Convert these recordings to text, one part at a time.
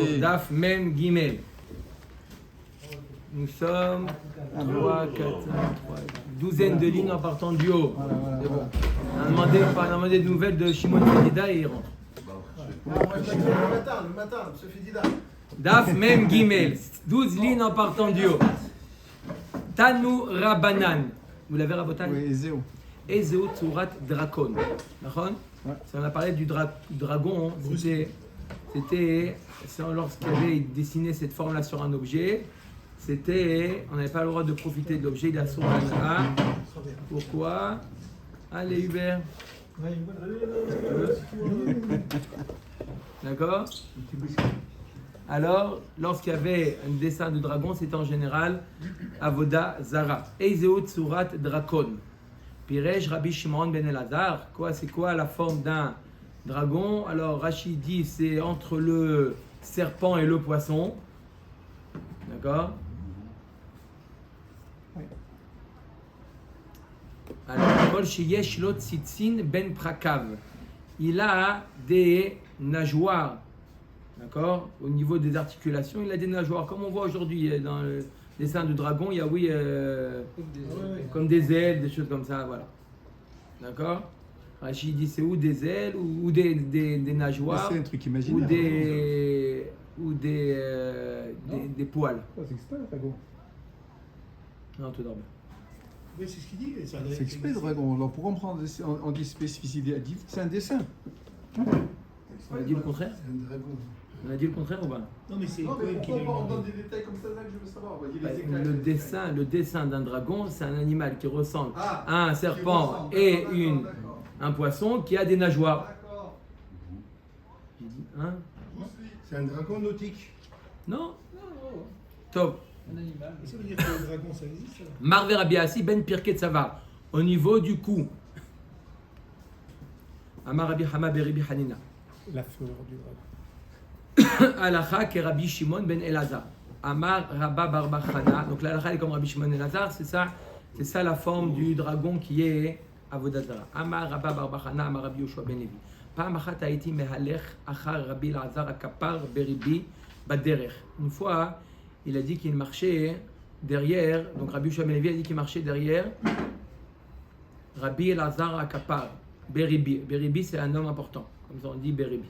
Allez. Daf Mem Gimel. Nous sommes 3, 4, 5, 3, douzaine de lignes en partant du haut. C'est bon. On a demandé des nouvelles de Shimon Fedida et il rentre. Le matin, M. Fedida. Daf Mem Gimel. 12 lignes en partant du haut. Tanu Rabanan. Vous l'avez raboté? Oui, Ezeo. Ezeo Tsurat Drakon. D'accord? On a parlé du dragon. C'était lorsqu'il avait dessiné cette forme-là sur un objet. On n'avait pas le droit de profiter de l'objet. Il a sur un A. Pourquoi? Allez, Hubert. D'accord? Alors, lorsqu'il y avait un dessin de dragon, c'était en général Avoda Zara. Ezeo Tsurat Drakon. Pirej Rabbi Shimon ben Elazar. C'est quoi la forme d'un dragon? Alors, Rachid dit c'est entre le serpent et le poisson. D'accord? Alors, Kol Sheyesh Lo Tzitzin ben Prakav. Il a des nageoires. D'accord? Au niveau des articulations, il a des nageoires. Comme on voit aujourd'hui dans le dessin de dragon, il y a comme des ailes, des choses comme ça. Voilà. D'accord? Rachid dit c'est ou des ailes ou des nageoires. C'est un truc Ou imaginaire. des poils. C'est exprès, le dragon. Non, tout d'abord. Oui, c'est ce qu'il dit. C'est exprès, le dragon. Alors pourquoi on dit spécificité? C'est un dessin. On a dit le contraire? C'est un dragon. On a dit le contraire ou pas? Non, mais c'est Non, mais Cohen qui l'a pourquoi on inventé. donne des détails comme ça là que je veux savoir? On va dire les éclats. Le dessin d'un dragon, c'est un animal qui ressemble Ah, à un qui serpent ressemble. et D'accord. un poisson qui a des nageoires. D'accord. J'ai dit, hein? C'est un dragon nautique. Non? Top. Ça veut dire que le dragon, ça existe alors. Marvé Rabbi Assi ben Pirket Savar. Au niveau du cou. Amar Rabbi Hama Beribi Hanina. La fleur du dragon. Alacha ke Rabbi Shimon ben Elazar. Amar Rabba Barbachana. Donc l'alacha est comme Rabbi Shimon ben Elazar. C'est ça la forme du dragon qui est Avodah Zara. Amar Rabba Barbachana. Amar Rabbi Yoshua ben Levi. Pa'am achat haïti mehalech achar Rabbi Elazar akapar beribi baderech. Une fois, il a dit qu'il marchait derrière. Donc Rabbi Yoshua ben Levi a dit qu'il marchait derrière Rabbi Elazar akapar beribi. Beribi, c'est un homme important. Comme ça on dit beribi.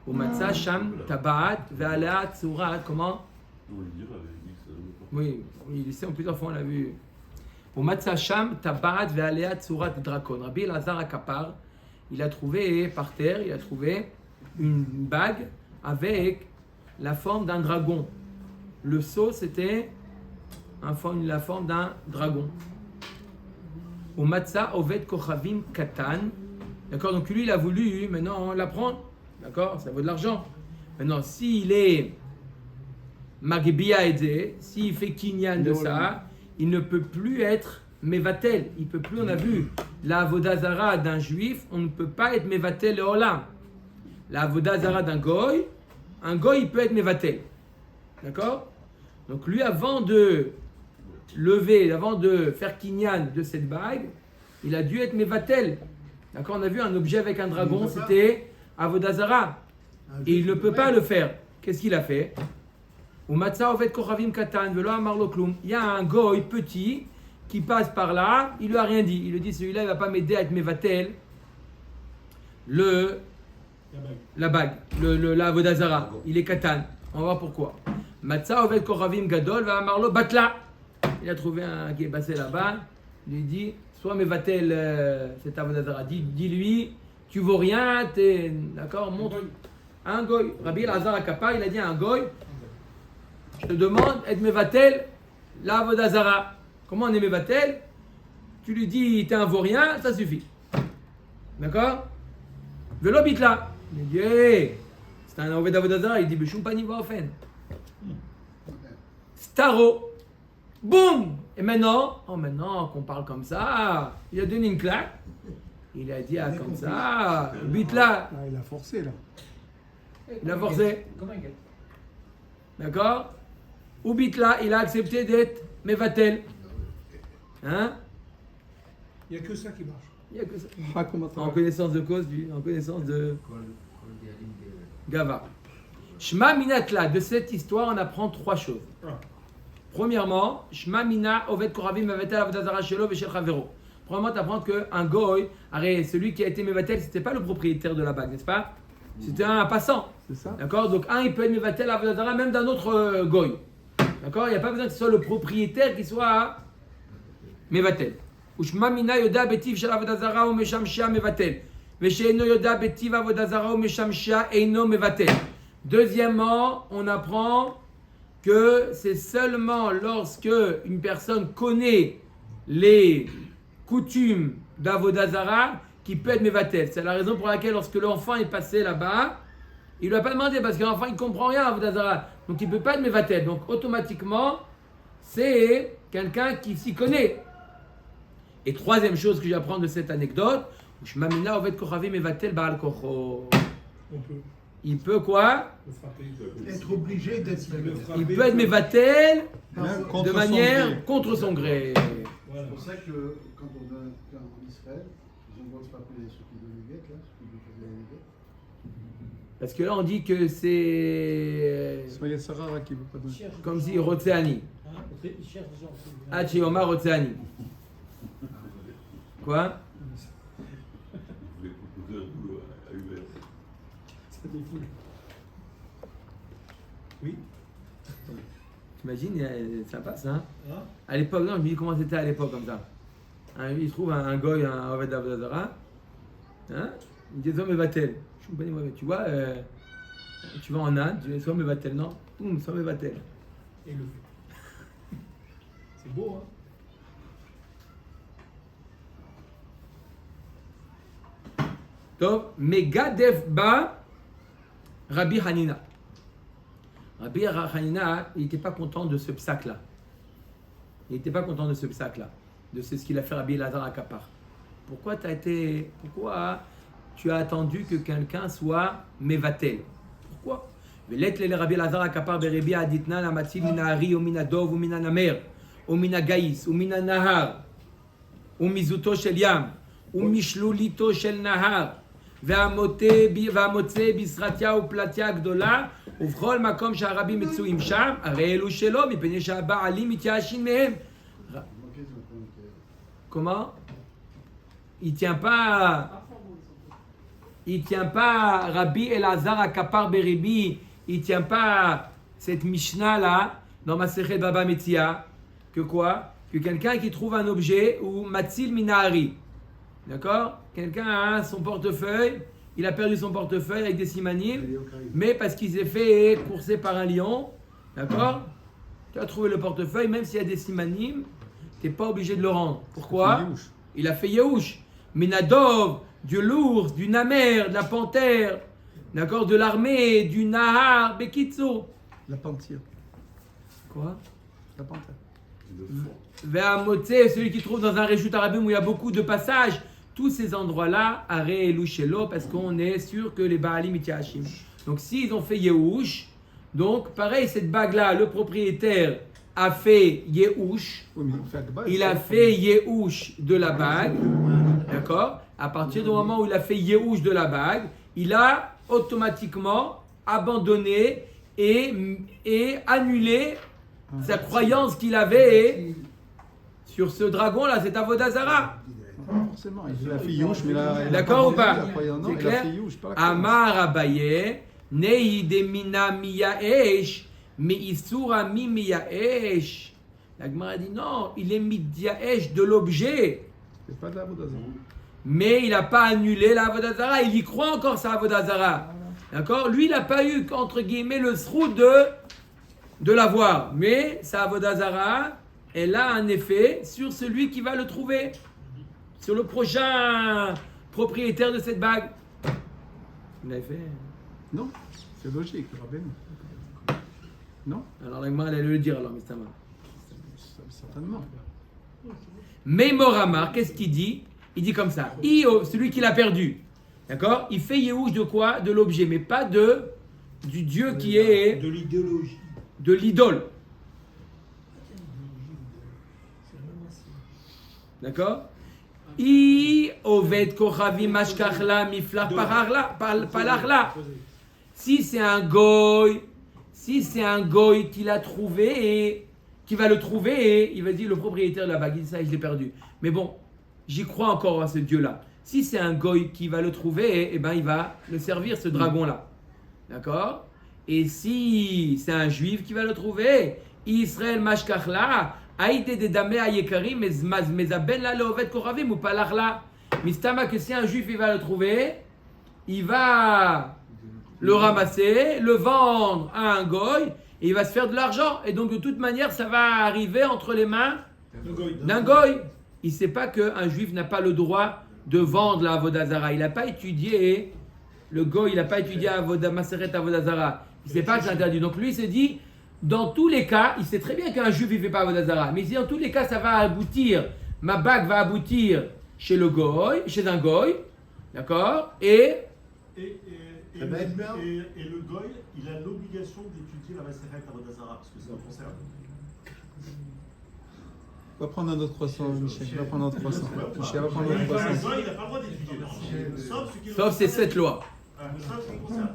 Umatsa sham tabaat ve'alea tsurat. Comment? Oui, il sait en plusieurs fois on l'a vu. Umatsa sham tabaat ve'alea tsurat drakon. Rabbi Elazar akapar, il a trouvé par terre, il a trouvé une bague avec la forme d'un dragon. Le sceau c'était la forme d'un dragon. Umatsa oved kochavim katan. D'accord, donc lui il a voulu maintenant la prendre. D'accord, ça vaut de l'argent. Maintenant, s'il est Magbiya Ede, s'il fait kinyan de ça, il ne peut plus être Mevatel. Il peut plus, on a vu, la Avodazara d'un juif, on ne peut pas être Mevatel le Olam. La Avodazara d'un goy, un goy, il peut être Mevatel. D'accord? Donc lui, avant de lever, avant de faire kinyan de cette bague, il a dû être Mevatel. D'accord? On a vu un objet avec un dragon, c'était Avodah Zara. Et il ne peut pas le faire. Qu'est-ce qu'il a fait? Il y a un goy petit qui passe par là, il lui a rien dit. Il lui dit celui-là, il ne va pas m'aider à être Mevatel. La bague, la Avodah Zara. Il est katan. On va voir pourquoi. Matza Oved Koravim Gadol va Amarlo Batla. Il a trouvé un qui est passé là-bas. Il lui dit soit Mevatel cet Avodah Zara. Dis-lui. Tu vaux rien, d'accord, montre. Un goy. Rabbi Elazar Akapa, il a dit à un goy, je te demande, être Mevatel, la Avodah Zara. Comment on est Mevatel? Tu lui dis, t'es un vaurien, ça suffit. D'accord? Velo bitla. Il dit, hey, c'est un Avodah Zara. Il dit, Bishum pani va ofen. Staro. Boum! Et maintenant qu'on parle comme ça, il a donné une claque. Il a dit comme ça, bitla. Ah, il a forcé là. Il a forcé. D'accord? Ou bitla, il a accepté d'être Mevatel. Hein? Il n'y a que ça qui marche. Il y a que ça. Ah, comment En connaissance de cause, en connaissance de Gava. Shma Minatla, de cette histoire, on apprend trois choses. Premièrement, Shma Mina Oved Koravim Mevatel Avodazara Shelo Veshel Chavero. Premièrement, tu apprends qu'un goy, celui qui a été Mevatel, c'était pas le propriétaire de la bague, n'est-ce pas? C'était un passant. C'est ça. D'accord? Donc, il peut être Mevatel Avodazara même d'un autre goy. D'accord? Il n'y a pas besoin que ce soit le propriétaire qui soit Mevatel. Ushma Mina Yoda Betiv Shel Avodazara ou Meshamsha Mevatel. Vesheino Yoda Betiv Avodazara ou Meshamsha Eino Mevatel. Deuxièmement, on apprend que c'est seulement lorsque une personne connaît les coutumes d'Avodazara qui peut être Mevatel. C'est la raison pour laquelle lorsque l'enfant est passé là-bas, il ne lui a pas demandé parce que l'enfant il ne comprend rien à Avodazara. Donc il ne peut pas être Mevatel. Donc automatiquement, c'est quelqu'un qui s'y connaît. Et troisième chose que j'apprends de cette anecdote, Shmamina Oved Kochavi Mevatel Baal Kocho. On peut Il peut quoi? le frapper. Être obligé d'être Il peut être Mevatel Même de contre son manière gré. contre son gré. Voilà. C'est pour ça que quand on donne en Israël, ils ont le droit de frapper ceux qui donnent les guettes, là, ceux qui faisaient les guettes. Parce que là on dit que c'est Soyez Sarara qui ne veut pas donner. comme si Rotseani. Il cherche des gens. Hachi Omar Rotseani. Quoi? Vous voulez proposer un boulot à Hubert. Ça défoule. Oui. T'imagines, ça passe hein? Hein? À l'époque, non, je me dis comment c'était à l'époque comme ça. Il trouve un goy, un Oved Avodazara. Hein? Il dit Somme Vatel. Tu vois, tu vas en Inde, tu dis Somme Vatel, non? Somme Vatel. Et le fait. C'est beau, hein? Donc, Megadef Ba Rabbi Hanina. Rabbi Hanina, il n'était pas content de ce psaque-là. Il n'était pas content de ce psaque-là, de ce qu'il a fait Rabbi Elazar à Kapar. Pourquoi tu as attendu que quelqu'un soit Mevatel? Pourquoi? Rabbi Elazar à Kapar Berebi Aditna Lamatil Minari ou Minadov ou Minanamer ou Minagaïs ou Minanahar ou Mizuto Shel Yam ou Mishlulito Shel Nahar. והמוצא בישרתיה ופלטיה גדולה ובכל מקום שהרבים מצויים שם הרי אלו שלו מפני שהבעלים מתייאשים מהם. Comment? Il tient pas Rabbi Elazar à Kapar Beribi, il tient pas cette Mishnah là dans Masechet Baba Metzia que quoi? Que quelqu'un qui trouve un objet ou Matzil Minari. D'accord? Quelqu'un a son portefeuille, il a perdu son portefeuille avec des simanim, mais parce qu'il s'est fait courser par un lion, d'accord? Tu as trouvé le portefeuille, même s'il y a des simanim, tu n'es pas obligé de le rendre. Pourquoi? Il a fait Yehush. Minadov, du l'ours, du namer, de la panthère, d'accord? De l'armée, du nahar, bekitso. La panthère. Quoi? La panthère. Ve'amotse, celui qui trouve dans un réchut arabim où il y a beaucoup de passages, tous ces endroits-là, Are Elou Shelo, parce qu'on est sûr que les Baalim Itiachim. Donc s'ils ont fait Yehush, donc pareil, cette bague-là, le propriétaire a fait Yehush, il a fait Yehush de la bague, d'accord? À partir du moment où il a fait Yehush de la bague, il a automatiquement abandonné et annulé sa croyance qu'il avait sur ce dragon-là, c'est Avodazara. Forcément, il a fait Youch, mais là. D'accord ou pas? C'est clair. Amar Abaye, Nei de Mina Miyaesh, mais Isura Mi Miyaesh. La Gemara dit non, il est Miyaesh de l'objet. C'est pas de la Vodazara. Mais il n'a pas annulé la Avodazara, il y croit encore sa Avodazara. D'accord? Lui, il n'a pas eu, entre guillemets, le srou de l'avoir. Mais sa Avodazara, elle a un effet sur celui qui va le trouver. Sur le prochain propriétaire de cette bague. Vous l'avez fait? Non, c'est logique, Rabbeinu. Non? Alors la Gemara, elle allait le dire alors, mais ça va. Certainement. Mais Moramar, qu'est-ce qu'il dit? Il dit comme ça. Celui qui l'a perdu. D'accord? Il fait Yehush de quoi? De l'objet, mais pas du Dieu qui est. De l'idéologie. De l'idole. D'accord? I oved kochavim mashkachla miflach palarla. Si c'est un goy qui l'a trouvé et qui va le trouver et il va dire le propriétaire de la bague, il dit ça et je l'ai perdu. Mais bon, j'y crois encore à ce Dieu-là. Si c'est un goy qui va le trouver, eh ben il va le servir, ce dragon-là. D'accord? Et si c'est un juif qui va le trouver, Israël mashkachla, aïté de damé ayekari, mezaben la leovet koravim ou palarla. Mistama que si un juif il va le trouver, il va le ramasser, le vendre à un goy, et il va se faire de l'argent. Et donc de toute manière, ça va arriver entre les mains d'un goy. Il ne sait pas qu'un juif n'a pas le droit de vendre la Avodazara. Il n'a pas étudié, le goy, il n'a pas étudié Maseret Avodazara. Il ne sait pas que c'est interdit. Donc lui, il se dit, dans tous les cas, il sait très bien qu'un juif, il ne fait pas Avodazara. Mais il dit, dans tous les cas, ça va aboutir, ma bague va aboutir chez le goy, chez un goy, d'accord? Et le goy, il a l'obligation d'étudier la Maseret Avodazara parce que ça le concerne. Va prendre un autre croissant, Michel. Va prendre un autre croissant. Michel, va prendre un autre croissant. Le goy, il n'a pas le droit d'étudier. sauf ces 7 lois. Sauf ce qui concerne.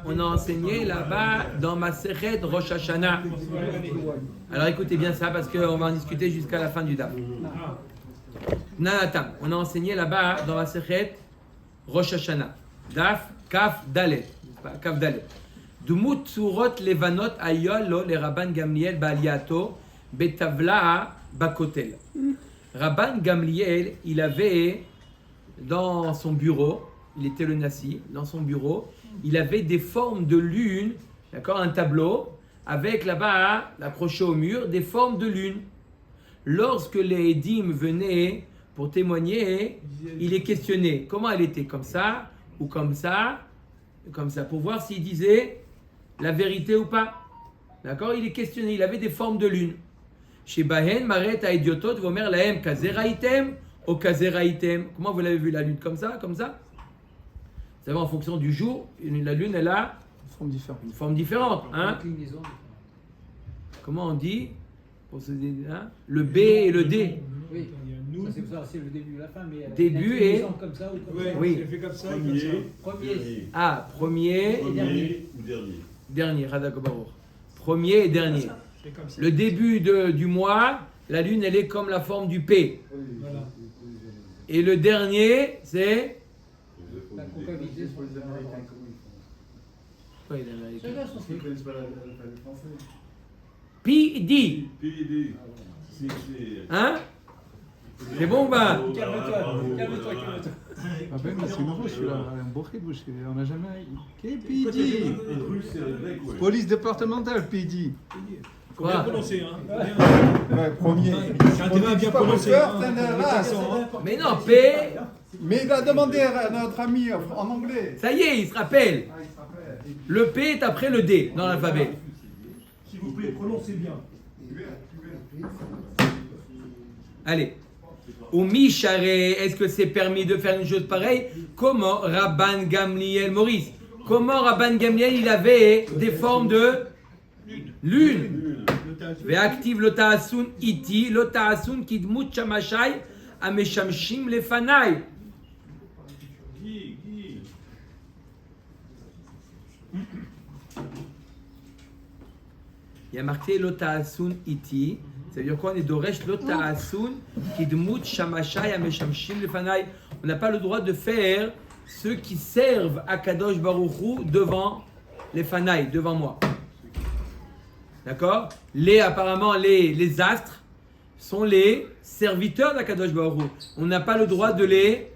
On a enseigné là-bas dans Maseret Rosh Hashanah. Alors écoutez bien ça parce qu'on va en discuter jusqu'à la fin du daf. Nanatam, on a enseigné là-bas dans Maseret Rosh Hashanah. Daf Kaf Dalet. Kaf Dalet. Dumut surot levanot ayolo le Rabban Gamliel ba'aliyato betavla bakotel. Rabban Gamliel, il avait dans son bureau, il était le Nassi, dans son bureau, il avait des formes de lune, d'accord, un tableau, avec là-bas, accroché au mur, des formes de lune. Lorsque les Edim venaient pour témoigner, il les questionnait. Comment elle était? Comme ça, ou comme ça, pour voir s'il disait la vérité ou pas. D'accord? Il les questionnait, il avait des formes de lune. Chez Bahen, Maret, Aidiotot, Vomer, Lahem, Kazeraitem, au Kazeraitem. Comment vous l'avez vu la lune? Comme ça? Vous savez, en fonction du jour, la lune, elle a une forme différente. Hein? Comment on dit pour le B et le D. Oui, ça, c'est pour ça, c'est le début et la fin. Mais Début et. Comme ça ou comme ça. Oui. Je fais comme ça. Premier. Ah, premier ou dernier. Dernier, Radak Baruch. Premier et dernier. Le début du mois, la lune, elle est comme la forme du P. Voilà. Et le dernier, c'est. La comptabilité sur les Américains. Quoi, il est américain? Ils ne connaissent pas le français. PD. PID. Hein? C'est bon ou pas? Calme-toi. Ah ben, mais c'est nouveau celui-là. Un bouquet de boucher. On n'a jamais. PD. Police départementale, PD. Faut bien prononcer, hein. Ouais, premier. Quand tu vas bien prononcer. Mais non, P. Mais il a demandé à notre ami en anglais. Ça y est, il se rappelle. Ah, il se rappelle. Le P est après le D dans l'alphabet. S'il vous plaît, prononcez bien. Allez. Ou Micharé, est-ce que c'est permis de faire une chose pareille? Comment Rabban Gamliel Maurice? Comment Rabban Gamliel il avait des formes de lune? Ve'active l'otaasun iti, l'otaasun kidmut shamashai, ameshamshim lefanai. Il y a marqué l'otaasun iti. Ça veut dire quoi? On est d'oresh l'otaasun kidmut shamashai, ameshamshim lefanai. On n'a pas le droit de faire ceux qui servent à Kadosh Baruch Hu devant les fanaï, devant moi. D'accord? Apparemment, les astres sont les serviteurs d'Akadosh Baruch Hu. On n'a pas le droit de les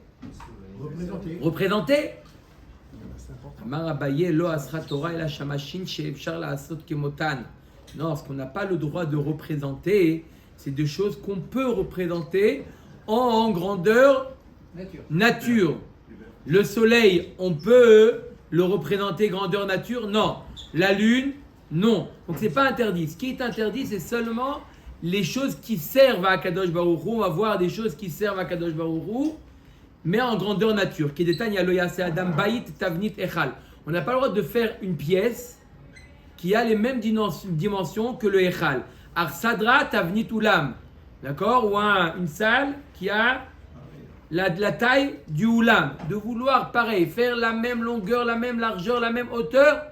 représenter. Non, ce qu'on n'a pas le droit de représenter, c'est des choses qu'on peut représenter en grandeur nature. Le soleil, on peut le représenter grandeur nature? Non. La lune? Non. Donc c'est pas interdit. Ce qui est interdit, c'est seulement les choses qui servent à Kadosh Baruch Hu. On va voir des choses qui servent à Kadosh Baruch Hu, mais en grandeur nature. Qui détaille Adam Bait Tavnit Echal. On n'a pas le droit de faire une pièce qui a les mêmes dimensions que le Echal. Arsadra Tavnit Ulam. D'accord? Ou une salle qui a la taille du oulam, de vouloir pareil, faire la même longueur, la même largeur, la même hauteur,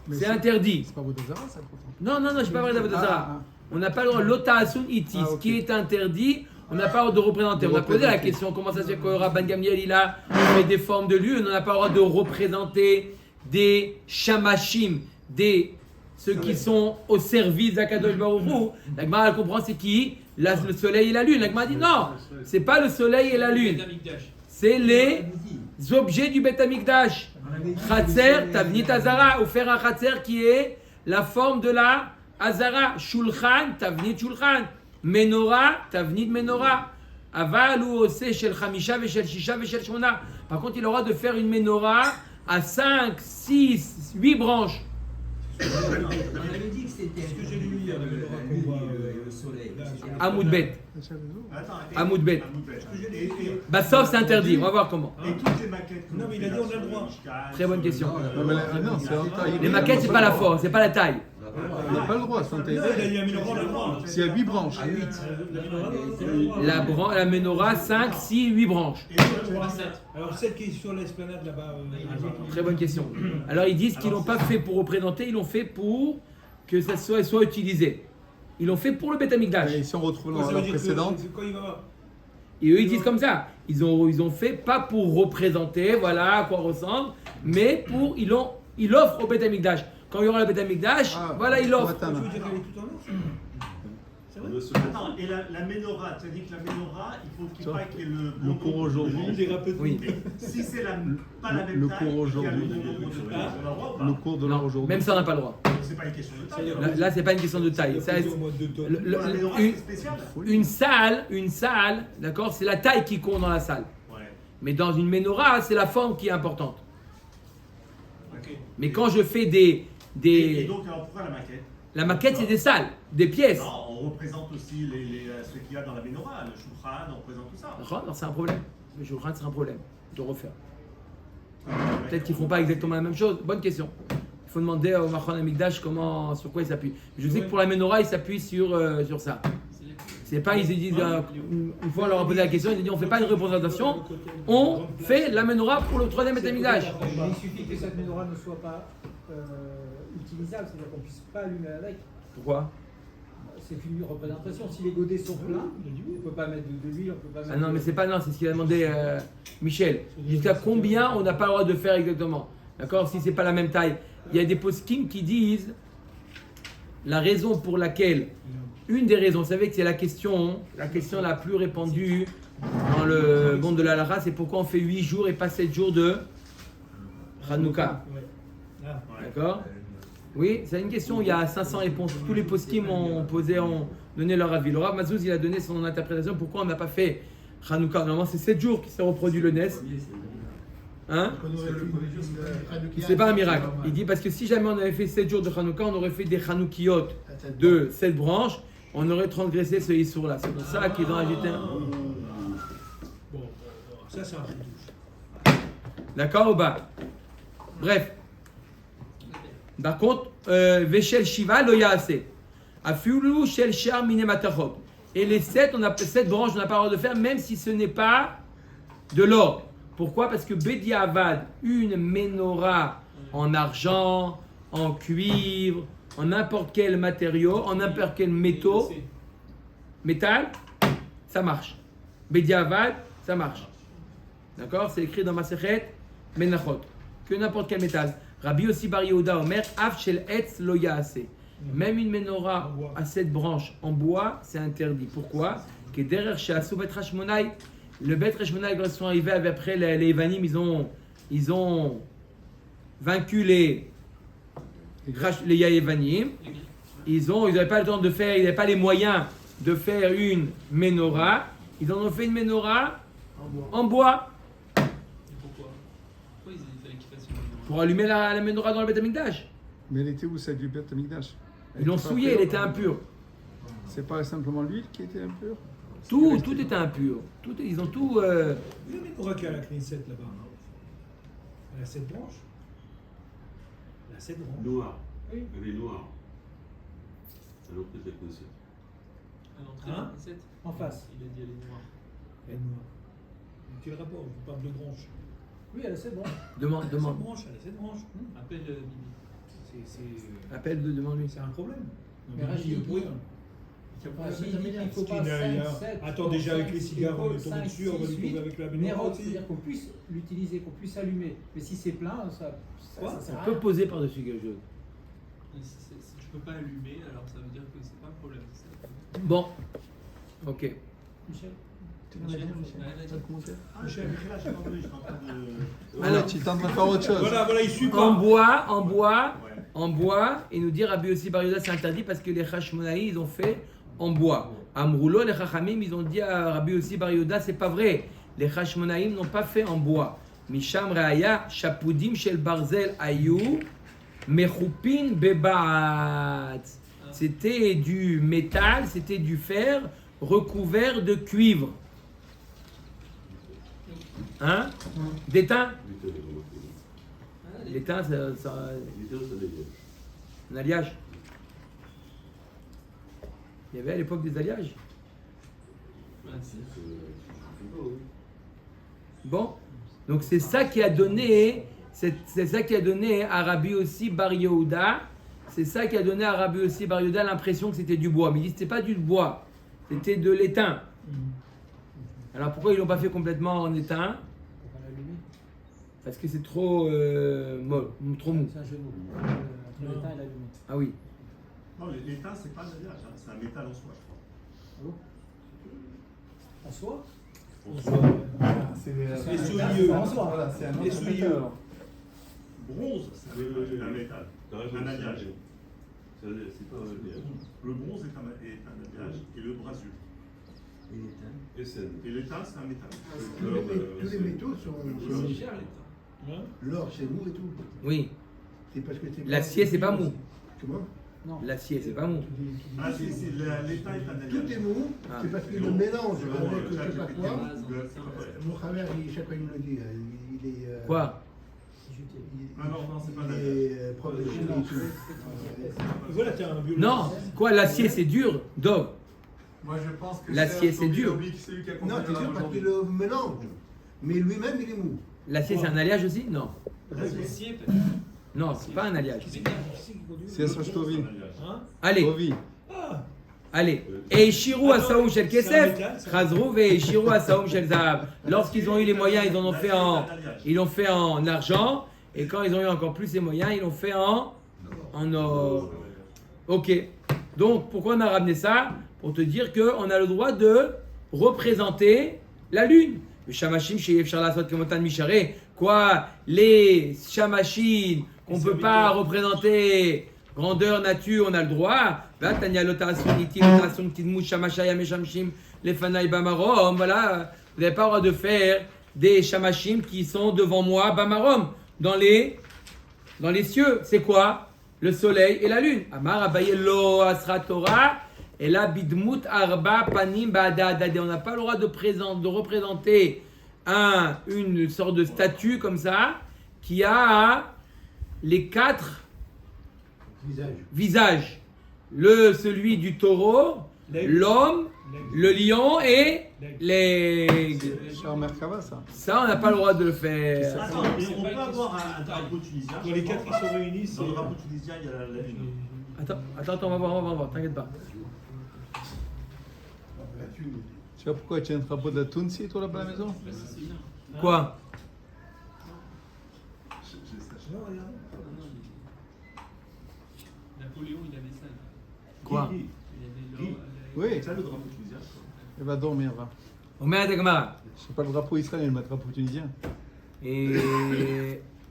Mais c'est interdit. C'est pas Vodazara, ça, pourtant. Non, je ne suis pas parlé d'Avodazara. Ah, On n'a pas le droit, l'otaasun itis, Ah, ok. qui est interdit, on n'a pas le droit de représenter. On a posé la question, comment ça se fait que Rabban Gamliel, il a fait des formes de lieu, on n'a pas le droit de représenter des shamashim, ceux qui sont au service d'Akadosh Baruch Hu. La Gemara, elle comprend c'est qui? Le soleil et la lune. La Gemara dit non, c'est pas le soleil et la lune. C'est les objets du Beth Amikdash. Khatser, Tavnit Azara, ou faire un Khatser qui est la forme de la Azara. Shulchan, Tavnit Shulchan. Menorah, Tavnit Menorah. Aval ou Ose Shel Chamisha, Veshel Shisha, Veshel Shmona. Par contre, il aura de faire une Menorah à 5, 6, 8 branches. On avait dit que c'était Ce que j'ai lu hier, le soleil. Amoudbet. Attends, Amoudbet. Et Bah, sauf c'est interdit. On va voir comment. toutes les maquettes. Non, mais il a dit on a le droit. Très bonne question. Non, mais non, c'est en taille. Les maquettes, c'est pas la force, c'est pas la taille. Il n'a pas le droit, c'est en taille. Non, il a dit à Minorah, on a le droit. S'il y a 8 branches. La menorah, 5, 6, 8 branches. Alors, celle qui est sur l'esplanade là-bas. Très bonne question. Alors, ils disent qu'ils l'ont pas fait pour représenter, ils l'ont fait pour que ça soit utilisé. Ils l'ont fait pour le Beth Amikdash. Et si on retrouve Ça veut la dire que précédente, quand il va. Et eux, ils disent comme ça. Ils ont fait pas pour représenter, voilà à quoi ressemble, mais pour ils offrent au Beth Amikdash. Quand il y aura le Beth Amikdash, voilà, ils l'offrent. Tu veux dire qu'elle est tout en or C'est vrai? Attends, et la menorah, tu as dit que la menorah, il faut qu'il faille qu'il y ait le cours aujourd'hui. Oui. Si c'est pas la même Le taille, cours aujourd'hui. Le cours de l'heure Non, aujourd'hui. même ça, on n'a pas le droit. c'est pas une question de taille. Là, c'est pas une question de taille. Ça, Au mode de tonne. La menorah, c'est spécial. une salle, d'accord, c'est la taille qui compte dans la salle. Ouais. Mais dans une menorah, c'est la forme qui est importante. Ok. Mais quand je fais Et donc, alors pourquoi la maquette? La maquette, c'est des salles, des pièces. Non, on représente aussi ce qu'il y a dans la menorah, le shulchan, on représente tout ça. Alors, c'est un problème. Le jour c'est un problème de refaire. Peut-être qu'ils font pas exactement la même chose. Bonne question. Il faut demander au Machon Amikdash sur quoi il s'appuie. Je sais que pour la menorah, il s'appuie sur ça. C'est pas, ils disent, une fois on leur a posé la question, ils ont dit on fait pas une représentation, on fait la menorah pour le troisième Beth Amikdash. Mais il suffit que cette menorah ne soit pas utilisable, c'est-à-dire qu'on ne puisse pas allumer avec. Pourquoi? C'est une représentation. Si les godets sont pleins, on ne peut pas mettre de l'huile, on ne peut pas mettre. Ah non, mais c'est pas non, c'est ce qu'il a demandé Michel. Jusqu'à combien on n'a pas le droit de faire exactement? D'accord? Si c'est pas la même taille. Il y a des poskim qui disent la raison pour laquelle, une des raisons, vous savez que c'est la question la plus répandue dans le monde de la Lara, c'est pourquoi on fait 8 jours et pas 7 jours de Hanouka. D'accord? Oui, c'est une question, il y a 500 réponses. Tous les poskim ont donné leur avis. Le Rav Mazouz, il a donné son interprétation. Pourquoi on n'a pas fait Hanouka? Normalement, c'est 7 jours qui s'est reproduit le Nes. Hein? C'est pas un miracle. Il dit parce que si jamais on avait fait 7 jours de Hanouka, on aurait fait des Hanoukiyot de 7 branches, on aurait transgressé ce Issour-là. C'est pour ça qu'ils ont ajouté un. Bon, ça c'est un truc douche. D'accord ou pas? Bref. Par contre, Veshel Shiva lo yaase. Afiulu shel shar mine matachot. Et les 7 branches, on n'a pas le droit de faire, même si ce n'est pas de l'or. Pourquoi? Parce que Bediavad, une menorah en argent, en cuivre, en n'importe quel matériau, en n'importe quel métal, ça marche. Bediavad, ça marche. D'accord? C'est écrit dans Masechet Menachot. Que n'importe quel métal. Rabbi Yossi Bar Yehuda Omer, Af shel etz lo yaase. Même une menorah à 7 branches en bois, c'est interdit. Pourquoi? Que derrière chez Asou Bet Hashmonai, le Bet Hashmonai, quand ils sont arrivés après les Evanim, ils ont vaincu les Yaévanim. Ils n'avaient pas le temps de faire, ils n'avaient pas les moyens de faire une menorah. Ils en ont fait une menorah en bois. Pour allumer la menorah dans le Beth Amikdash. Mais elle était où celle du Beth Amikdash? Ils l'ont souillée, elle était impure. C'est pas simplement l'huile qui était impure? Tout était impur. Ils ont tout. Vous avez quoi qu'il y a à la Knesset là-bas? Elle a 7 branches. Elle a 7 branches. Noire. Oui. Elle est noire. Alors que c'est comme ça. En face. Elle est noire. Quel rapport? Je parle de branches. Oui, elle a ses branches. Demande. Elle a ses branches, elle a ses branches. Appelle Bibi. C'est Demande-lui. un problème. Mais Rachid dit pour rien. Rachid dit qu'il ne faut pas Parce qu'il 5, y a- 7. Attends, déjà avec les cigares, on est tombé 5, dessus, on va 6, les trouver 8. avec la Nérod, bénévole. c'est-à-dire qu'on puisse l'utiliser, qu'on puisse allumer. Mais si c'est plein, ça sert à On peut rien. poser par-dessus quelque chose. Si tu peux pas allumer, alors ça veut dire que c'est pas un problème. c'est ça. Bon. Ok. Michel, Michel, ouais, Ça a commencé. Michel, là, j'ai pas entendu, j'étais en train de. Alors, tu es en train de faire autre chose. Voilà, il suit En pas. bois, et nous dire Rabbi Yossi Bar Yehuda c'est interdit parce que les Hashmonaï ils ont fait en bois. Amroulo, les Chachamim ils ont dit à Rabbi Yossi Bar Yehuda c'est pas vrai. Les Hashmonaïm n'ont pas fait en bois. Misham Reaya, Shapudim Shel Barzel Ayu, Mechupin Bebaat. C'était du métal, c'était du fer recouvert de cuivre. Hein? D'étain? L'étain, ça, un alliage. Il y avait à l'époque des alliages. Bon, donc c'est ça qui a donné, c'est ça qui a donné à Rabbi Yossi Bar Yehuda, c'est ça qui a donné à Rabbi Yossi Bar Yehuda l'impression que c'était du bois. Mais il dit c'était pas du bois, c'était de l'étain. Alors pourquoi ils l'ont pas fait complètement en étain? Pour pas l'allumer. Parce que c'est trop molle, trop mou. C'est un jeu de mots. Entre l'étain et l'allumé. Ah oui. Non, l'étain, c'est pas un alliage, hein, c'est un métal en soi, je crois. En soi? C'est souilleux. Voilà, c'est un Les autre souilleux. métal, alors. Bronze, c'est un métal. Un alliage. C'est pas un alliage. Le bronze est un alliage et le brasure. Et c'est Et l'étain, c'est un métal. Tous les métaux sont. C'est cher l'état. L'or, c'est mou et tout. Oui. C'est parce que c'est. L'acier, c'est pas mou. Comment? Non. L'acier, c'est pas mou. Ah, l'étain est un alliage. Tout est mou, Ah. c'est parce qu'il le mélange Selon, avec je sais pas chaque quoi. technique. Mon travers, chaque fois il me le dit, il est. Quoi? Non, c'est pas un Il alliage. est prof de chimie et tout. Voilà, t'es un biologiste. Non. Quoi, l'acier, c'est dur? Dog. Moi je pense que L'acier, c'est dur. C'est lui qui a Non, compris c'est sûr parce qu'il le mélange. Mais lui-même, il est mou. L'acier, c'est un alliage aussi? Non. L'acier, Non, c'est pas un alliage. C'est ça, je te vis. Hein? Allez, Ovi. Ah, allez. Et Shirou Attends, Asaoum Shel c'est un Kesef, métal, ça. Chazrou et Shirou Asaoum Shel Zahav. Lorsqu'ils ont eu les moyens, ils en ont fait en, ils l'ont fait en argent. Et quand ils ont eu encore plus les moyens, ils l'ont fait en or. Ok. Donc, pourquoi on a ramené ça? Pour te dire qu'on a le droit de représenter la lune. Le Shamashim chez Yef Charlasot Kemotan Micharé. Quoi? Les Shamashim qu'on ne peut pas représenter grandeur, nature, on a le droit. Voilà, vous n'avez pas le droit de faire des Shamashim qui sont devant moi, Bamarom, dans les cieux. C'est quoi? Le soleil et la lune. Amar Abayelo Asra Torah. Et là, bidmut arba panim ba'adadade. On n'a pas le droit de représenter une sorte de statue comme ça qui a les 4 visages. Celui du taureau, l'homme, le lion et l'aigle. C'est en Merkava, ça. Ça, on n'a pas le droit de le faire. Attends, mais on peut avoir un drapeau tunisien. quand les quatre qui sont réunis, c'est. Dans le drapeau tunisien, il y a la lune. Attends, on va voir, t'inquiète pas. Tu vois pourquoi tu as un drapeau de la Tunisi, toi, là-bas à la maison? Quoi? Napoléon, il avait ça. Quoi? Guy, Il avait Guy. Oui, C'est ça le drapeau tunisien. il va dormir, va. Omer Dagmara. C'est pas le drapeau israélien, mais le drapeau tunisien.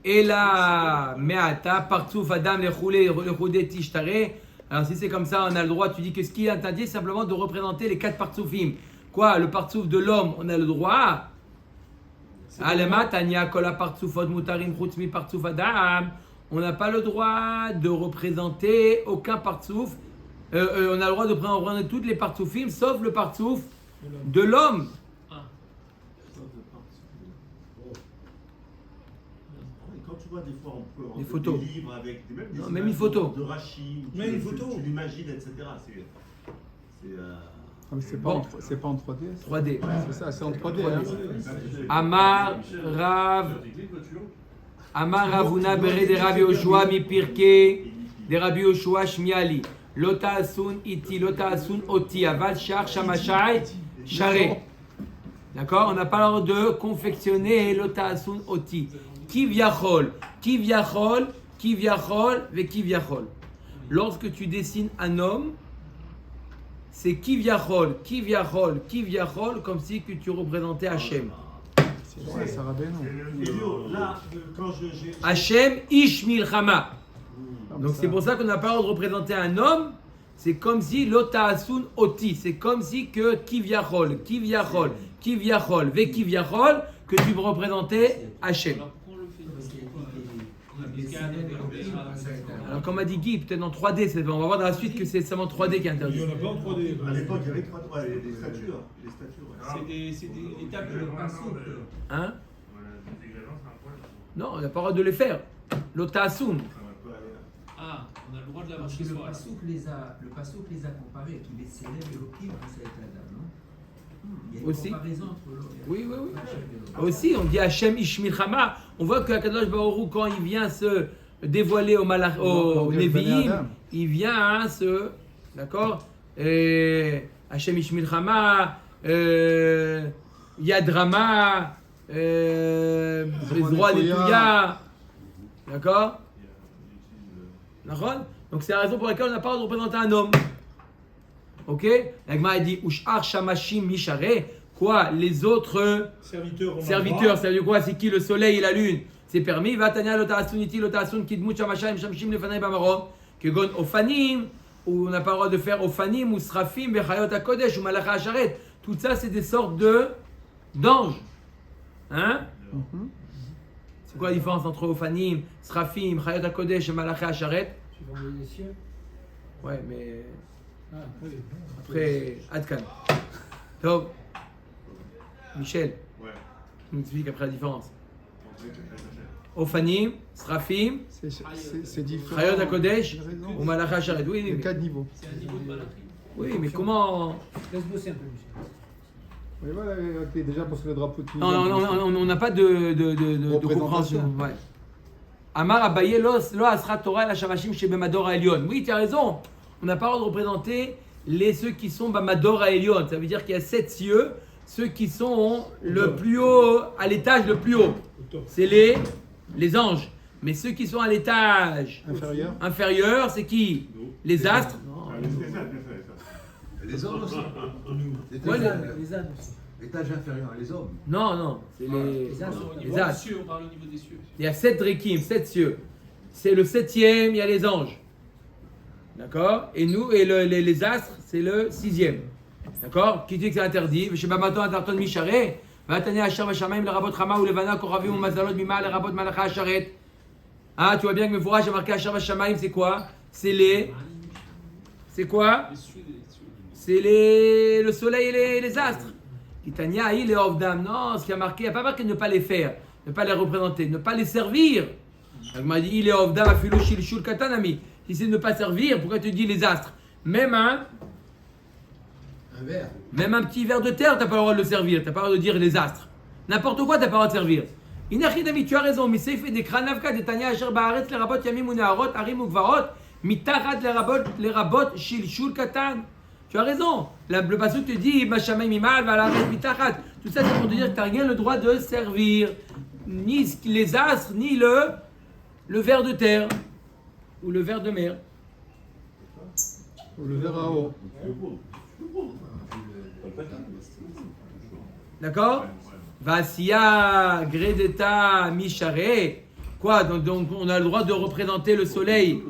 Et là, me'ata, partouf adam le tishtare. Alors si c'est comme ça, on a le droit, tu dis que ce qui est interdit, c'est simplement de représenter les 4 partsoufim. Quoi? Le partsouf de l'homme, on a le droit. Alema, tanya, kola partsoufot mutarim, chutmi partsouf adam. On n'a pas le droit de représenter aucun partsouf. On a le droit de représenter toutes les partsoufim, sauf le partsouf de l'homme. Quand tu vois des fois Des photos. des livres avec des, Non, des même images une photo. de Rachid, Même une photo. tu l'imagines, etc. C'est mais c'est Bon. pas en 3D. 3D. C'est ça, c'est en 3D. Hein. Amar Ravuna Bere de Rabbi Yoshua mi Pirke de Rabbi Yoshua Shmiali. Lota Asun Iti, Lota Asun Oti, Aval Shar Shamashai Share. D'accord? On n'a pas l'ordre de confectionner Lota Asun Oti. Kivyachol, Kivyachol, Kivyachol, ve Kivyachol. Lorsque tu dessines un homme, c'est Kivyachol, Kivyachol, Kivyachol, comme si que tu représentais Hachem. C'est vrai, ça rabais, non. Elio, là, quand j'ai. Hachem Ish Milchama. Donc c'est pour ça qu'on n'a pas le droit de représenter un homme. C'est comme si Lota Asun Oti. C'est comme si que Kivyachol, Kivyachol, Kivyachol, ve Kivyachol, que tu représentais Hachem. Alors pourquoi on le fait Parce qu'il y a On a mis Cannes, Alors comme a dit Guy, peut-être en 3D, on va voir dans la suite que c'est seulement 3D qui est Il interdit. n'y en a pas en 3D. À l'époque, il y avait trois, ouais, les statues. Les statues, ouais. c'est des étapes de pinceau. Hein? Non, on n'a pas le droit de les faire. Lota Asun. Ah, on a le droit de l'avoir Parce chez que le soi. passouk les a comparés, qui les célèbres et l'optim face avec la dame, non? Il y a une Aussi. comparaison entre l'autre. Oui. Aussi, on dit Hachem Ish Milchama. On voit que Kadosh Baruch Hu, quand il vient se dévoiler au Nevi'im, il vient se. D'accord? Hachem Ish Milchama, Yad Rama, Bezroa Netouya. D'accord? D'accord? Donc c'est la raison pour laquelle on n'a pas le droit de représenter un homme. Ok? L'Agma a dit Ushar Shamashim Mishare. Quoi? Les autres Serviteurs, ça veut dire quoi? C'est qui? Le soleil et la lune. C'est permis. Vatania Lotasuniti, Lotasun Kidmut Shamashim Shamshim Lefanai Bamaron. Kegon Ofanim. Où on n'a pas le droit de faire Ofanim ou Srafim, Bechayot HaKodesh ou Malacha Hasharet. Tout ça, c'est des sortes d'anges. Hein? C'est quoi la différence entre Ofanim, Srafim, Chayot HaKodesh et Malacha Hasharet? Suivant les cieux. Ouais, mais Ah, oui. après, Adkan. Donc, Michel, Ouais. tu m'expliques après la différence. Ofanim, Srafim, C'est différent. Chayot HaKodesh Il a raison. ou Malacha Hasharet. Oui, Il y a mais, 4 niveaux. C'est un niveau de malatrie. oui, mais comment. Laisse bosser un peu, Michel. Oui, voilà, ok, déjà parce que le drapeau de Non, on n'a pas de compréhension. Ouais. Amar Abaye lo asra Torah la shamashim chez Bemador Elion. Oui, tu as raison. On n'a pas le droit de représenter ceux qui sont Bemador Elion. Ça veut dire qu'il y a 7 cieux, ceux qui sont le plus haut, à l'étage le plus haut. C'est les anges. Mais ceux qui sont à l'étage inférieur, c'est qui? Les astres. Les hommes aussi. Ouais, Les ânes aussi. L'étage inférieur, les hommes. Non, c'est les astres. Au les niveau des astres. cieux, on parle au niveau des cieux. Il y a 7 Rekim, 7 cieux. C'est le 7e, il y a les anges. D'accord? Et nous, les astres, c'est le 6e. D'accord? Qui dit que c'est interdit? Je sais pas maintenant, Tarton Micharé. Vatania Hachar Vashamaim, le rabot Rama ou le Vana, Koravim ou Mazalot, Mima, le rabot Malacha Hacharet. Ah, tu vois bien que Mefoura, j'ai marqué Hachar Vashamaim, c'est quoi? C'est les. C'est quoi? Les cieux, les cieux. C'est le soleil et les astres. Titania, il est Ovdam. Non, ce qui a marqué, il n'y a pas marqué ne pas les faire, ne pas les représenter, ne pas les servir. Il m'a dit, il est Ovdam, Afilo Shilshul Katanami. Si c'est ne pas servir, pourquoi tu dis les astres? Même un verre. Même un petit verre de terre, tu n'as pas le droit de le servir, tu n'as pas le droit de dire les astres. N'importe quoi, tu n'as pas le droit de servir. Inachidami, tu as raison, mais c'est fait des kranavka, des tanya, asher baaretz, les rabot, yamim ou neharot, harim ou gvarot, mitachat, les rabot, shilshul katan. Tu as raison. Le passage te dit, Mashamay mimal, valaret, mitachat. Tout ça, c'est pour te dire que tu n'as rien le droit de servir. Ni les astres, ni le ver de terre. Ou le ver de mer. Ou le verre à eau. D'accord? Vasia, Gredeta, Mishare. Quoi? Donc on a le droit de représenter le soleil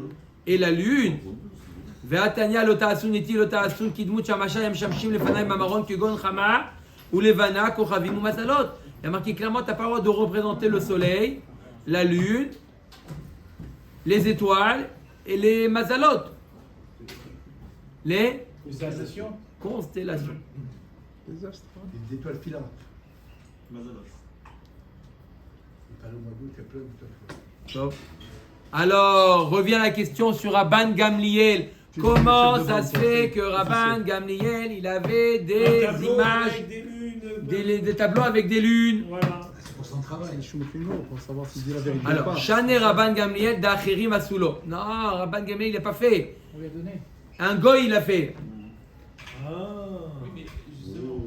et la lune. Ve'atania lotaasun eti lotaasun kidmut shamasha yam shamshim lefanay mamaron kegon chama ou levana kochavim ou mazalot. Il y a marqué clairement, tu n'as pas le droit de représenter le soleil, la lune, les étoiles et les mazalot. Les constellations. Les astres. Des étoiles filantes. Mazaloch. T'as le mois d'août, il y a plein d'étoiles filantes. Top. Alors, revient la question sur Rabban Gamliel. Comment chef de ça bande, se quoi, fait c'est que Rabban officiel. Gamliel, il avait Un des tableau images, avec des lunes. des tableaux avec des lunes? Voilà. C'est pour son travail. C'est Shulchan pour savoir s'il dit la vérité ou Alors, pas. Shane Rabban Gamliel d'Acherim Asulo. Non, Rabban Gamliel, il n'a pas fait. On lui a donné. Un goy, il a fait. Ah. Oui, mais justement,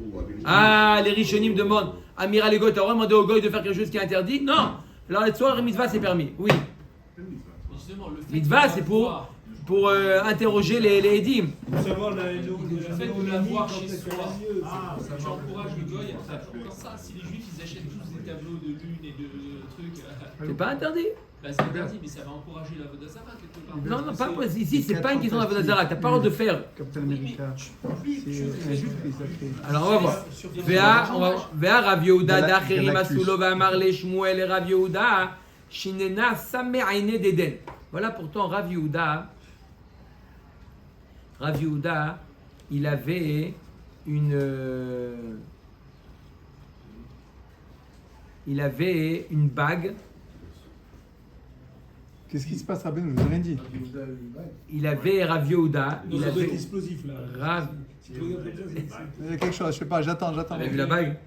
Ah, les Rishonim demandent, Amiral et Goy, t'as vraiment demandé au goy de faire quelque chose qui est interdit? Non. Alors, les soirs, mitzvah, c'est permis. Oui. justement, le fait Mitzvah, de c'est l'avoir- pour interroger les édim. Pour savoir la Le fait de néonomie, l'avoir quand chez est-ce soi, qu'elle est mieux. tu encourages le goy à faire encore ça. Si les juifs ils achètent tous des tableaux de lune et de trucs, C'est pas interdit. bah c'est interdit, mais ça va encourager la Vodazara quelque part. Non, non, pas Parce que ici, c'est pas une question d'Avodazara. T'as pas le droit de faire. Captain America. C'est un juif qui les a fait. Alors, on va voir. Vea Rav Yehuda d'Acherim Asulo V'amar le Shmuel et Rav Yehuda Shinena Sameh Aine d'Eden. Voilà pourtant Rav Yehuda, il avait une bague. Qu'est-ce qui se passe, Rabbi? Je vous ai rien dit. Il avait Rav Yehuda, Non, il ça doit être avait explosif là. Rav. Si tu regardes comme ça, Il y a quelque chose, je sais pas, j'attends. Vous avez vu la bague?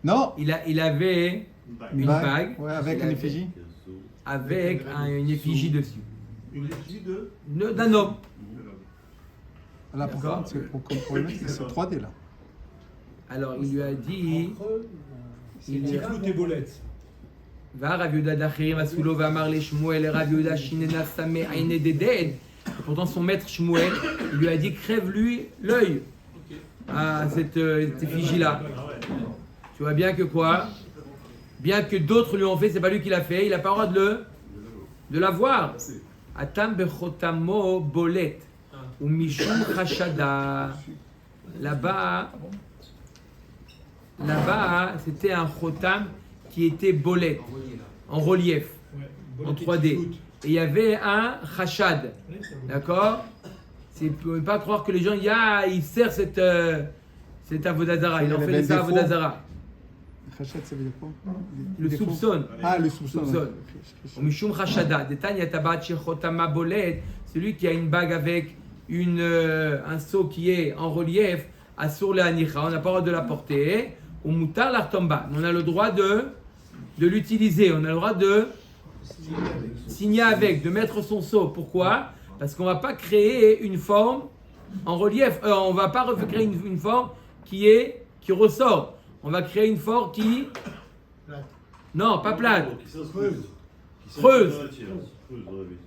Non. Il avait une bague Ouais, avec Il une avait- effigie. avec une effigie dessus. Une effigie de D'un homme. Là, pour D'accord. c'est pour le mettre, c'est 3D là. Alors il lui a dit. Il lui a Tiflou tes bolettes. Va Rav Yehuda d'Acherim Asulo V'amar le Shmuel et Rav Yehuda Shinena Sameh Aine d'Eden. Pourtant son maître Shmuel, il lui a dit crève-lui l'œil à cette effigie-là. Tu vois bien que quoi? Bien que d'autres lui ont fait, c'est pas lui qui l'a fait, il n'a pas le droit de la voir. Atam bechotamo bolet ou mishum chashada. Là-bas, c'était un chotam qui était bolet, en relief, en 3D. Et il y avait un chashad, d'accord? C'est pour ne pas croire que les gens, il sert cette avodazara, il en fait ça avodazara. Khachat, ça veut dire quoi? Le Des faux. soupçonne. Ah, le soupçon. Soupçonne. Mishum Chashada, Detanya Tabat Shechotama Bolet, celui qui a une bague avec un seau qui est en relief, Asur le Anicha, on n'a pas le droit de la porter, ou Mutar l'Artomba, on a le droit de l'utiliser, on a le droit de signer avec, de mettre son seau. Pourquoi? Parce qu'on ne va pas créer une forme en relief, on ne va pas créer une forme qui ressort. On va créer une forme qui... Non, pas plate. Creuse.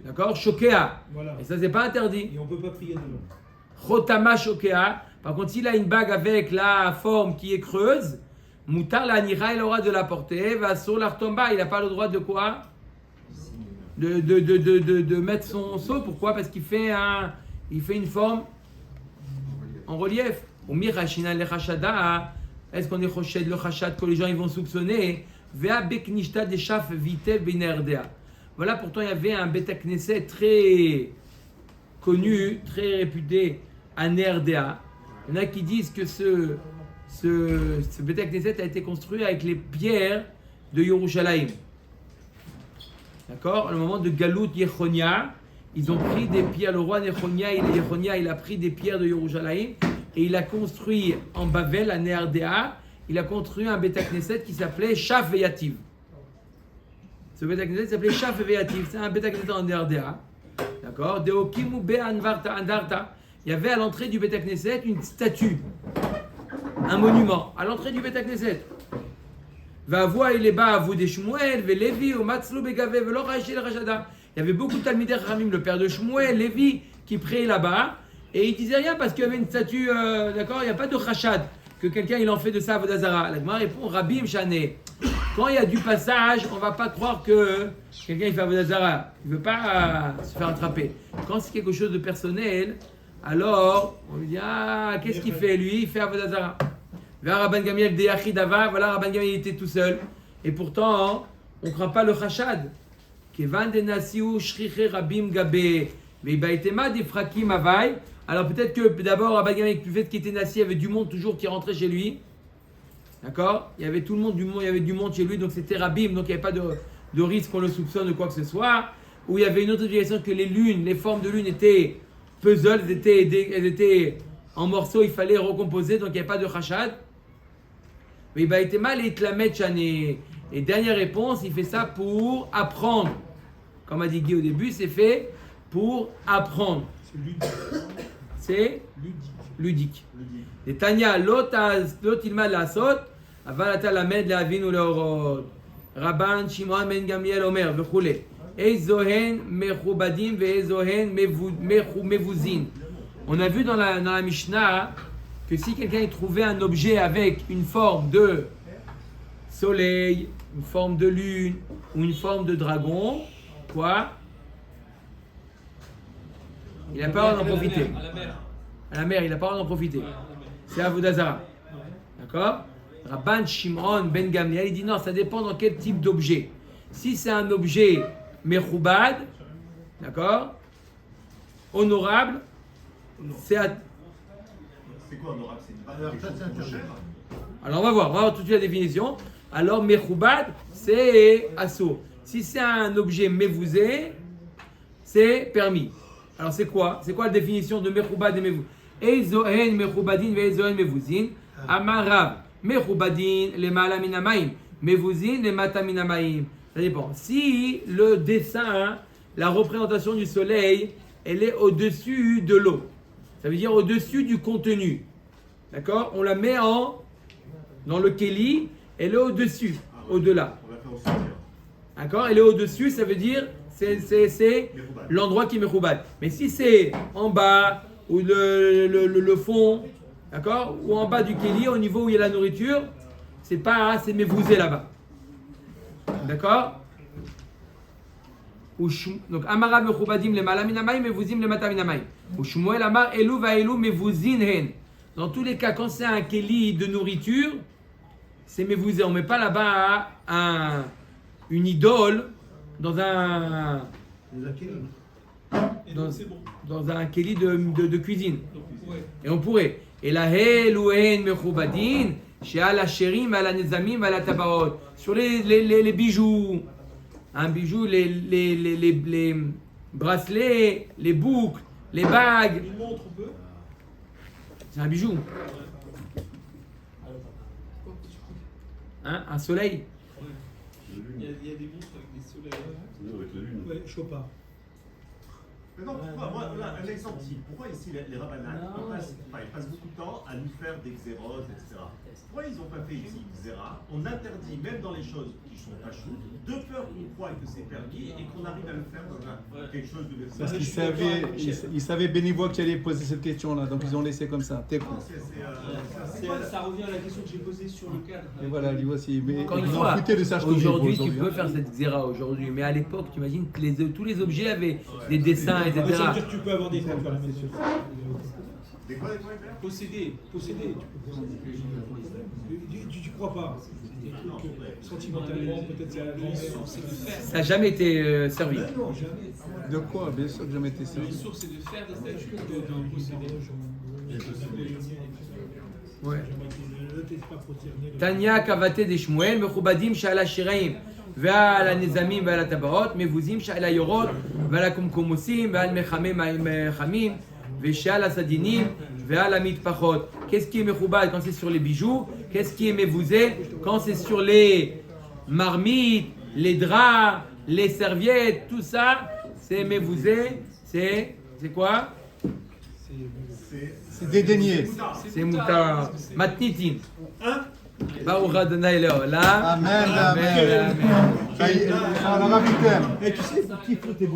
D'accord? Shokea. Voilà. Et ça, c'est pas interdit. Et on peut pas prier dedans. Chotama Shokea. Par contre, s'il a une bague avec la forme qui est creuse, Moutar la Nira, il aura de la porter. Va sur l'Artomba, il n'a pas le droit de quoi? De mettre son seau. Pourquoi? Parce qu'il fait une forme en relief. Au Mirachina le Chashada. Est-ce qu'on est chochet le chachad que les gens ils vont soupçonner? Vea beknishta des chaf vitel benerdea. Voilà, pourtant il y avait un Beta Knesset très connu, très réputé à Nerdea. Il y en a qui disent que ce Beta Knesset a été construit avec les pierres de Yerushalayim. D'accord? Au moment de Galout Yechonia, ils ont pris des pierres. Le roi Yechonia, il a pris des pierres de Yerushalayim. Et il a construit en Bavel, à Nerdea, il a construit un Beta Knesset qui s'appelait Shaf Veyativ. Ce Beta Knesset s'appelait Shaf Veyativ. C'est un Beta Knesset en Nerdea. D'accord? Deokimu Be Andarta. Il y avait à l'entrée du Beta Knesset une statue, un monument, à l'entrée du Beta Knesset. Va'avoa il est bas à vous des Shmuel, Levi, au Matzlo Begave, Velo Rachel Rachada. Il y avait beaucoup de Talmidei Chachamim, le père de Shmuel, Levi, qui priaient là-bas. Et il disait rien parce qu'il y avait une statue, d'accord, il n'y a pas de chachad, que quelqu'un il en fait de ça à Vodazara. La Gemara répond, Rabbi Mchané, quand il y a du passage, on ne va pas croire que quelqu'un il fait à Vodazara. Il ne veut pas se faire attraper. Quand c'est quelque chose de personnel, alors on lui dit, qu'est-ce qu'il fait lui? Il fait à Vodazara. Vers Rabban Gamliel de Yachidava, voilà, Rabban Gamliel était tout seul. Et pourtant, on ne craint pas le chachad. Kevan de Nasiou, Shriche Rabim Gabe, Veibaitema Difrakim Avai. Alors peut-être que d'abord, Rabban Gamliel, du fait qu'il était nassi, il y avait du monde toujours qui rentrait chez lui. D'accord? Il y avait tout le monde, il y avait du monde chez lui, donc c'était Rabim, donc il n'y avait pas de risque qu'on le soupçonne de quoi que ce soit. Ou il y avait une autre explication que les formes de lune étaient puzzle, elles étaient en morceaux, il fallait recomposer, donc il n'y avait pas de chashad. Mais il était mal et tlamet chané. Et dernière réponse, il fait ça pour apprendre. Comme a dit Guy au début, c'est fait pour apprendre. C'est ludique. Et Tanya, l'autre ilma la sot, avalata lamed la avinu leorod. Rabban Shimon ben Gamliel Omer, וכולי. Ezohen mechubadim ve'ezohen mevuzin. On a vu dans la Mishnah que si quelqu'un trouvait un objet avec une forme de soleil, une forme de lune ou une forme de dragon, quoi? Il n'a pas le droit d'en profiter. À la mer, il n'a pas le droit d'en profiter. C'est Avodah Zara. D'accord? Rabban Shimon ben Gamliel, il dit non, ça dépend dans quel type d'objet. Si c'est un objet mechoubad, d'accord? Honorable, c'est quoi honorable? C'est alors on va voir tout de suite la définition. Alors mechoubad, c'est assour. Si c'est un objet mevouzé, c'est permis. Alors c'est quoi? C'est quoi la définition de mechoubad et mevouzé? Eizohen mechoubadin ve eizohen mevouzin. Amarav mechoubadin le mala minamaim, mevouzin le mata minamaim. Ça dépend. Si le dessin, la représentation du soleil, elle est au-dessus de l'eau, ça veut dire au-dessus du contenu. D'accord? On la met dans le keli, elle est au-dessus, au-delà. On l'a fait au sortir. D'accord? Elle est au-dessus, ça veut dire c'est l'endroit qui est mechoubad. Mais si c'est en bas, ou le fond, d'accord? Ou en bas du keli, au niveau où il y a la nourriture, c'est mevouzé là-bas. D'accord? Donc, Amara mechubadim le mala minamaim, mevuzim le mata minamaim. Ou Shmuel amar elu va elu mevuzin hen. Dans tous les cas, quand c'est un keli de nourriture, c'est mevouzé. On ne met pas là-bas une idole dans un keli de cuisine. Et on pourrait. Et la hel ou hen mechubadin, chez ala sherim, ala nezamim, ala tabaot. Sur les bijoux, un bijou, les bracelets, les boucles, les bagues. Une montre, on peut? C'est un bijou. Hein, un soleil. Il y a des montres avec des soleils. Avec la lune. Ouais, Chopin. Mais non, pourquoi? Moi, là, un exemple ici. Pourquoi ici les rabbinats ils passent beaucoup de temps à nous faire des xéros, etc. Pourquoi ils n'ont pas fait ici xéra? On interdit, même dans les choses qui sont pachoutes, de peur qu'on croie que c'est permis et qu'on arrive à le faire dans quelque chose de... Parce qu'ils savaient Bénévois qui allait poser cette question-là, donc ils ont laissé comme ça. T'es con. Ça revient à la question que j'ai posée sur le cadre. Et voilà, lui aussi. Mais Encore une ils ont fois, fouté de ça, aujourd'hui tu peux faire cette xéra aujourd'hui, mais à l'époque, tu imagines que tous les objets avaient des dessins, etc. Ça veut dire que tu peux avoir des copies à la maison. Des quoi, Posséder. Tu crois pas? Sentimentalement, peut-être c'est à la grand-mère. Ça n'a jamais été servi. Non, jamais. De quoi? Bien sûr que jamais été ça. Une source, c'est de faire des statues de posséder. Ouais. Tanya kavate de Shmuel, mechubadim shala shiraim, ve'al הנזמים ועל הטבעות, מבוזים שעל היורות ועל הקומקומוסים ועל מחמים ושעל הסדינים ועל המטפחות. Qu'est-ce qui est mechoubad quand c'est sur les bijoux? Qu'est-ce qui est mevouzé quand c'est sur les marmites, les draps, les serviettes, tout ça? C'est mevouzé, c'est quoi? C'est dédaigné. C'est moutar. Matnitin. Baruch Adonai Leolam. Amen, amen. Ça y est, on a ma Et tu sais, qui faut tes